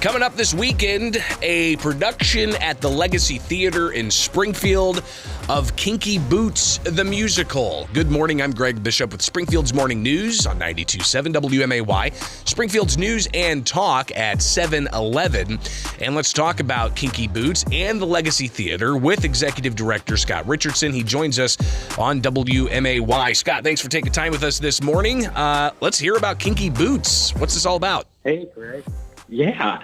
Coming up this weekend, a production at the Legacy Theater in Springfield of Kinky Boots, the musical. Good morning, I'm Greg Bishop with Springfield's Morning News on 92.7 WMAY. Springfield's News and Talk at 7:11. And let's talk about Kinky Boots and the Legacy Theater with Executive Director Scott Richardson. He joins us on WMAY. Scott, thanks for taking time with us this morning. Let's hear about Kinky Boots. What's this all about? Hey, Greg. Yeah.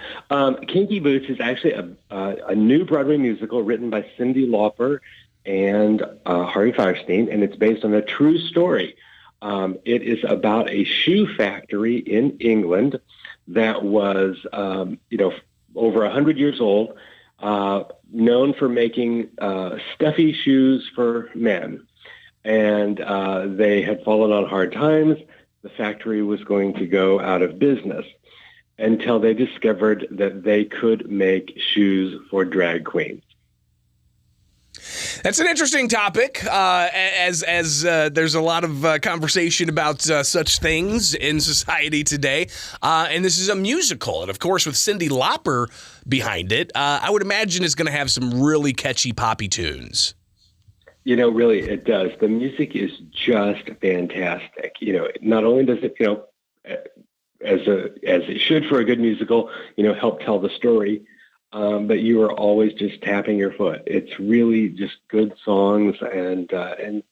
Kinky Boots is actually a new Broadway musical written by Cyndi Lauper and Harvey Fierstein, and it's based on a true story. It is about a shoe factory in England that was, over 100 years old, known for making stuffy shoes for men. And they had fallen on hard times. The factory was going to go out of business until they discovered that they could make shoes for drag queens. That's an interesting topic, as there's a lot of conversation about such things in society today. And this is a musical. And, of course, with Cyndi Lauper behind it, I would imagine it's going to have some really catchy poppy tunes. Really, it does. The music is just fantastic. Not only does it, as it should for a good musical, help tell the story, but you are always just tapping your foot. It's really just good songs, and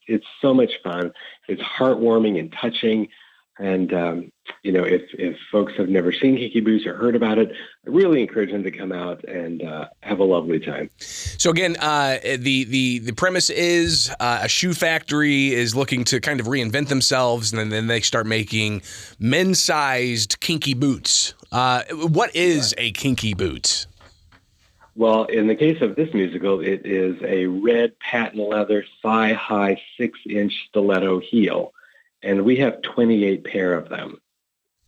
it's so much fun. It's heartwarming and touching. And, if folks have never seen Kinky Boots or heard about it, I really encourage them to come out and have a lovely time. So again, the premise is a shoe factory is looking to kind of reinvent themselves, and then they start making men's-sized kinky boots. What is a kinky boot? Well, in the case of this musical, it is a red patent leather thigh-high 6-inch stiletto heel. And we have 28 pair of them.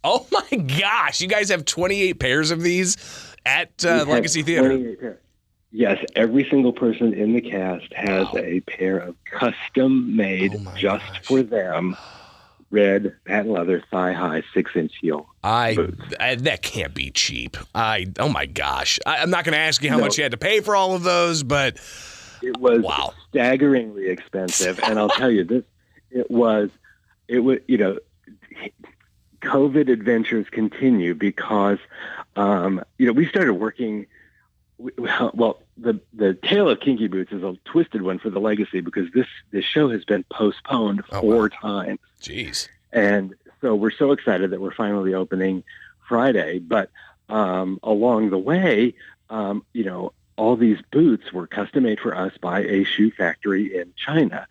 Oh, my gosh. You guys have 28 pairs of these at Legacy Theater? Yes. Every single person in the cast has a pair of custom-made just for them red patent leather thigh-high 6-inch heel boots. That can't be cheap. Oh, my gosh. I'm not going to ask you how much you had to pay for all of those, but it was staggeringly expensive. And I'll tell you this, it was, COVID adventures continue because, we started working. Well, the tale of Kinky Boots is a twisted one for the Legacy because this show has been postponed 4 times. Jeez. And so we're so excited that we're finally opening Friday. But along the way, all these boots were custom made for us by a shoe factory in China.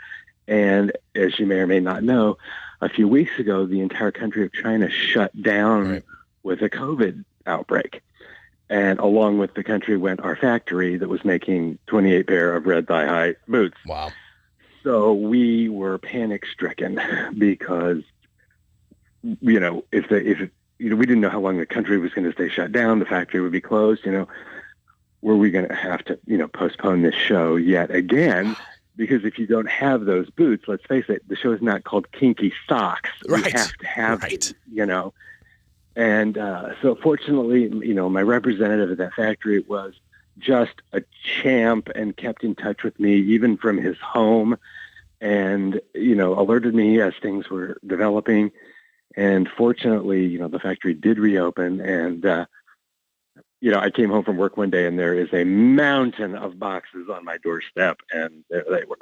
And as you may or may not know, a few weeks ago, the entire country of China shut down with a COVID outbreak. And along with the country went our factory that was making 28 pair of red thigh-high boots. Wow. So we were panic-stricken because, if we didn't know how long the country was going to stay shut down, the factory would be closed, were we going to have to, postpone this show yet again? Because if you don't have those boots, let's face it, the show is not called Kinky Socks. Right. We have to have it, And so fortunately, my representative at that factory was just a champ and kept in touch with me even from his home and, alerted me as things were developing. And fortunately, the factory did reopen. And, I came home from work one day and there is a mountain of boxes on my doorstep, and there they were.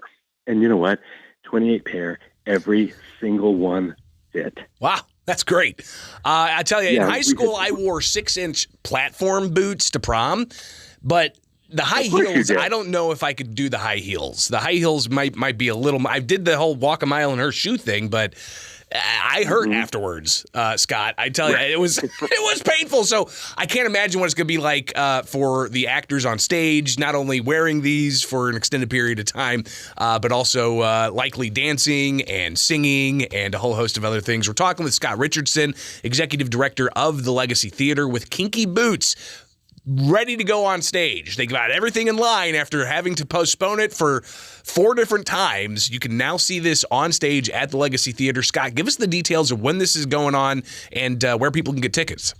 And you know what? 28 pair, every single one fit. Wow, that's great. I tell you, in high school, I wore 6-inch platform boots to prom, but the high heels, I don't know if I could do the high heels. The high heels might be a little. I did the whole walk a mile in her shoe thing, but I hurt afterwards, Scott. I tell you, it was painful. So I can't imagine what it's going to be like for the actors on stage, not only wearing these for an extended period of time, but also likely dancing and singing and a whole host of other things. We're talking with Scott Richardson, Executive Director of the Legacy Theater, with Kinky Boots ready to go on stage. They got everything in line after having to postpone it for 4 different times. You can now see this on stage at the Legacy Theater. Scott, give us the details of when this is going on and where people can get tickets.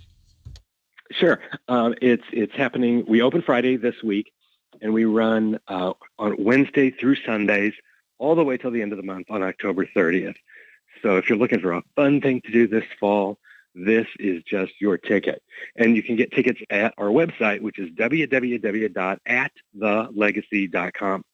Sure. It's happening. We open Friday this week, and we run on Wednesday through Sundays all the way till the end of the month on October 30th. So if you're looking for a fun thing to do this fall, this is just your ticket. And you can get tickets at our website, which is www.atthelegacy.com.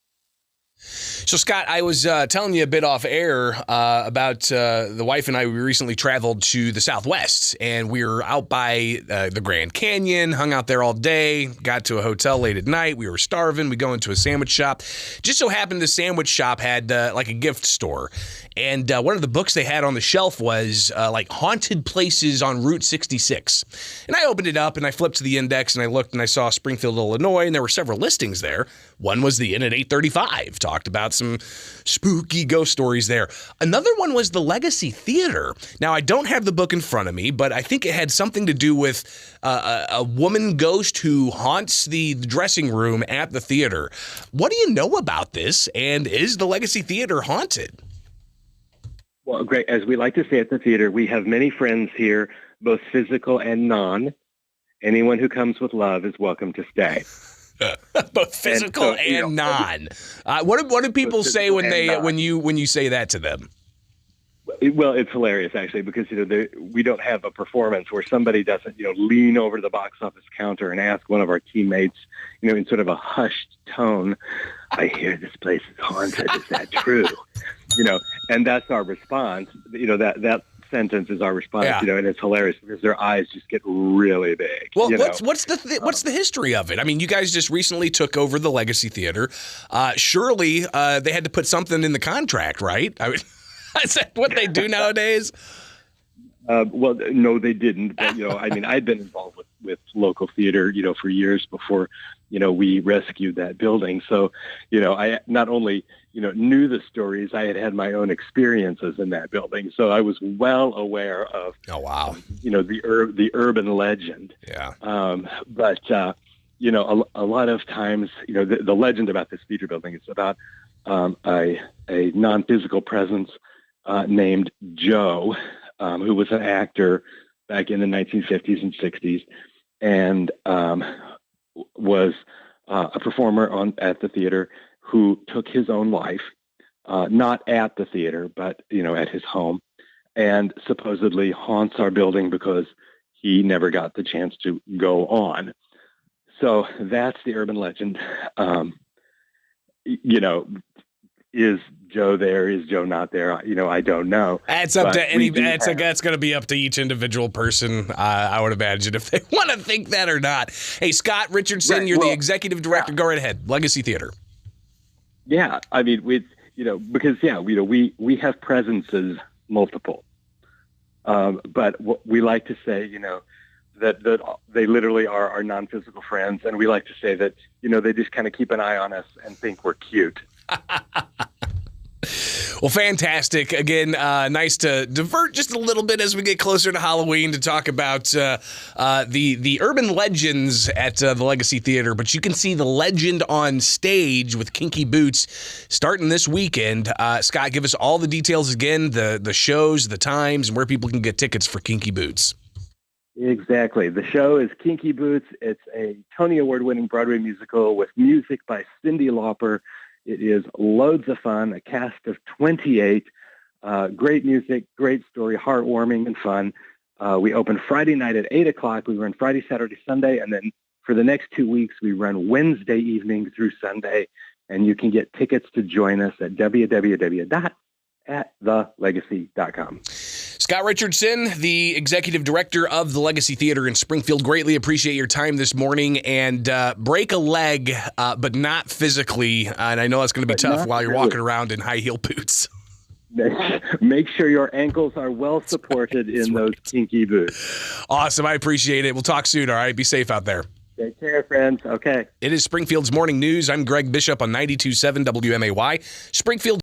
So, Scott, I was telling you a bit off air about the wife and I. We recently traveled to the Southwest, and we were out by the Grand Canyon, hung out there all day, got to a hotel late at night. We were starving. We go into a sandwich shop. Just so happened the sandwich shop had like a gift store, and one of the books they had on the shelf was like Haunted Places on Route 66. And I opened it up, and I flipped to the index, and I looked, and I saw Springfield, Illinois, and there were several listings there. One was the Inn at 835. Talked about some spooky ghost stories there. Another one was the Legacy Theater. Now, I don't have the book in front of me, but I think it had something to do with a woman ghost who haunts the dressing room at the theater. What do you know about this? And is the Legacy Theater haunted? Well, great. As we like to say at the theater, we have many friends here, both physical and non. Anyone who comes with love is welcome to stay. Both physical and non. What do people say when you say that to them? Well, it's hilarious actually, because we don't have a performance where somebody doesn't lean over to the box office counter and ask one of our teammates in sort of a hushed tone, "I hear this place is haunted. Is that true?" And that's our response. That sentence is our response. Yeah. And it's hilarious because their eyes just get really big. Well, what's the history of it? I mean, you guys just recently took over the Legacy Theater. Surely they had to put something in the contract, right? I mean, is that what they do nowadays? Well, no, they didn't. But, I mean, I'd been involved with local theater, for years before, we rescued that building. So, I not only, knew the stories, I had my own experiences in that building. So I was well aware of, oh, wow, the urban legend. Yeah. But, a lot of times, the legend about this theater building is about a non-physical presence named Joe, who was an actor back in the 1950s and 60s, and was a performer at the theater who took his own life, not at the theater, but at his home, and supposedly haunts our building because he never got the chance to go on. So that's the urban legend. Is Joe there? Is Joe not there? I don't know. It's up to any. That's going to be up to each individual person. I would imagine if they want to think that or not. Hey, Scott Richardson, right, you're the executive director. Yeah. Go right ahead. Legacy Theater. Yeah, I mean, because we have presences multiple, but what we like to say, that they literally are our non-physical friends, and we like to say that they just kind of keep an eye on us and think we're cute. Well, fantastic. Again, nice to divert just a little bit as we get closer to Halloween to talk about the urban legends at the Legacy Theater. But you can see the legend on stage with Kinky Boots starting this weekend. Scott, give us all the details again, the shows, the times, and where people can get tickets for Kinky Boots. Exactly. The show is Kinky Boots. It's a Tony Award-winning Broadway musical with music by Cyndi Lauper. It is loads of fun, a cast of 28, great music, great story, heartwarming and fun. We open Friday night at 8 o'clock. We run Friday, Saturday, Sunday, and then for the next 2 weeks, we run Wednesday evening through Sunday, and you can get tickets to join us at www.atthelegacy.com. Scott Richardson, the executive director of the Legacy Theater in Springfield, greatly appreciate your time this morning. And break a leg, but not physically. And I know that's going to be tough while you're walking around in high heel boots. Make sure your ankles are well supported in those Kinky Boots. Awesome. I appreciate it. We'll talk soon. All right. Be safe out there. Take care, friends. Okay. It is Springfield's Morning News. I'm Greg Bishop on 92.7 WMAY. Springfield.